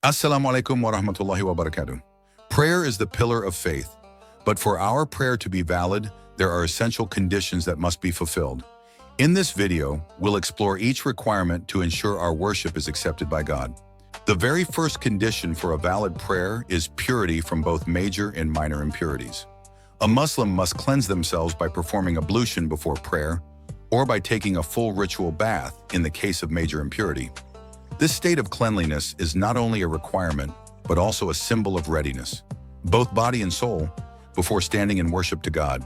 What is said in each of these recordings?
Assalamu alaikum wa rahmatullahi wa barakatuh. Prayer is the pillar of faith, but for our prayer to be valid, there are essential conditions that must be fulfilled. In this video, we'll explore each requirement to ensure our worship is accepted by God. The very first condition for a valid prayer is purity from both major and minor impurities. A Muslim must cleanse themselves by performing ablution before prayer or by taking a full ritual bath in the case of major impurity. This state of cleanliness is not only a requirement, but also a symbol of readiness, both body and soul, before standing in worship to God.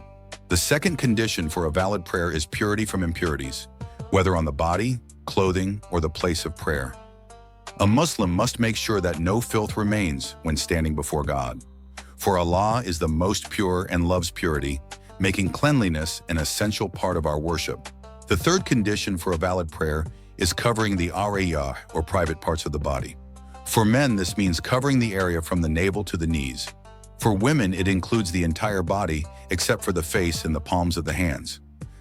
The second condition for a valid prayer is purity from impurities, whether on the body, clothing, or the place of prayer. A Muslim must make sure that no filth remains when standing before God. For Allah is the most pure and loves purity, making cleanliness an essential part of our worship. The third condition for a valid prayer is covering the arayah, or private parts of the body. For men, this means covering the area from the navel to the knees. For women, it includes the entire body, except for the face and the palms of the hands.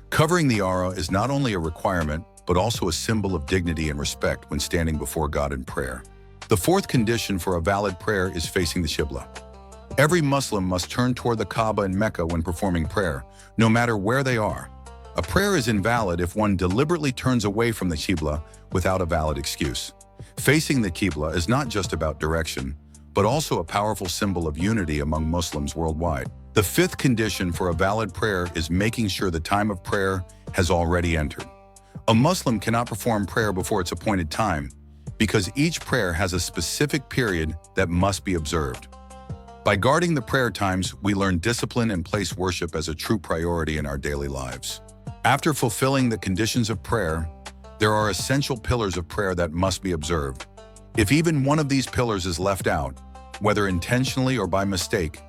Covering the aura is not only a requirement, but also a symbol of dignity and respect when standing before God in prayer. The fourth condition for a valid prayer is facing the Qibla. Every Muslim must turn toward the Kaaba in Mecca when performing prayer, no matter where they are. A prayer is invalid if one deliberately turns away from the Qibla without a valid excuse. Facing the Qibla is not just about direction, but also a powerful symbol of unity among Muslims worldwide. The fifth condition for a valid prayer is making sure the time of prayer has already entered. A Muslim cannot perform prayer before its appointed time, because each prayer has a specific period that must be observed. By guarding the prayer times, we learn discipline and place worship as a true priority in our daily lives. After fulfilling the conditions of prayer, there are essential pillars of prayer that must be observed. If even one of these pillars is left out, whether intentionally or by mistake,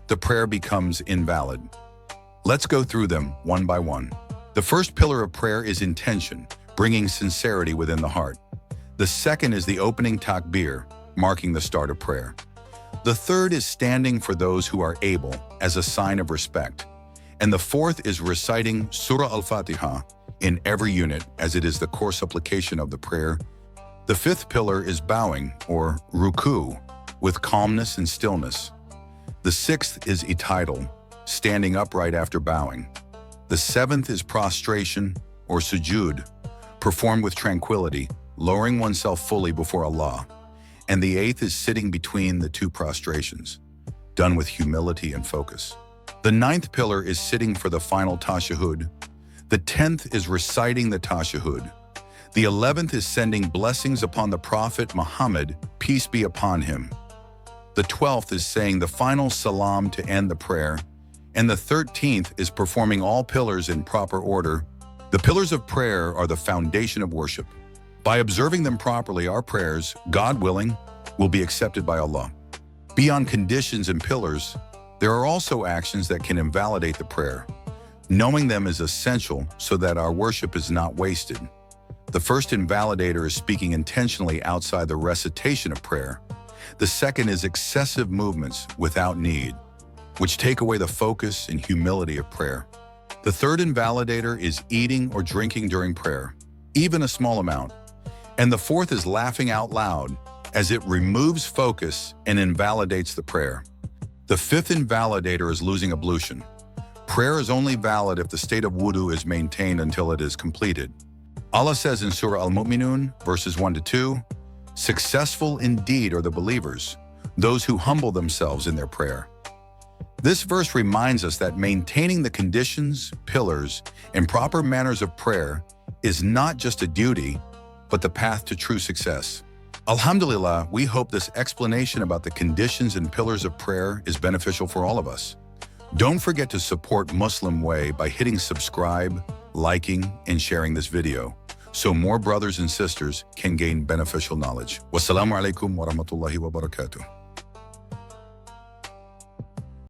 the prayer becomes invalid. Let's go through them one by one. The first pillar of prayer is intention, bringing sincerity within the heart. The second is the opening takbir, marking the start of prayer. The third is standing for those who are able, as a sign of respect. And the fourth is reciting Surah Al-Fatiha in every unit, as it is the core supplication of the prayer. The fifth pillar is bowing, or ruku, with calmness and stillness. The sixth is itidal, standing upright after bowing. The seventh is prostration, or sujud, performed with tranquility, lowering oneself fully before Allah. And the eighth is sitting between the two prostrations, done with humility and focus. The ninth pillar is sitting for the final tashahhud. The 10th is reciting the tashahhud. The 11th is sending blessings upon the Prophet Muhammad, peace be upon him. The 12th is saying the final salam to end the prayer. And the 13th is performing all pillars in proper order. The pillars of prayer are the foundation of worship. By observing them properly, our prayers, God willing, will be accepted by Allah. Beyond conditions and pillars, there are also actions that can invalidate the prayer. Knowing them is essential so that our worship is not wasted. The first invalidator is speaking intentionally outside the recitation of prayer. The second is excessive movements without need, which take away the focus and humility of prayer. The third invalidator is eating or drinking during prayer, even a small amount. And the fourth is laughing out loud, as it removes focus and invalidates the prayer. The fifth invalidator is losing ablution. Prayer is only valid if the state of wudu is maintained until it is completed. Allah says in Surah Al-Mu'minun, verses 1-2, "Successful indeed are the believers, those who humble themselves in their prayer." This verse reminds us that maintaining the conditions, pillars, and proper manners of prayer is not just a duty, but the path to true success. Alhamdulillah, we hope this explanation about the conditions and pillars of prayer is beneficial for all of us. Don't forget to support Muslim Way by hitting subscribe, liking, and sharing this video, so more brothers and sisters can gain beneficial knowledge. Wassalamu alaikum wa rahmatullahi wa barakatuh.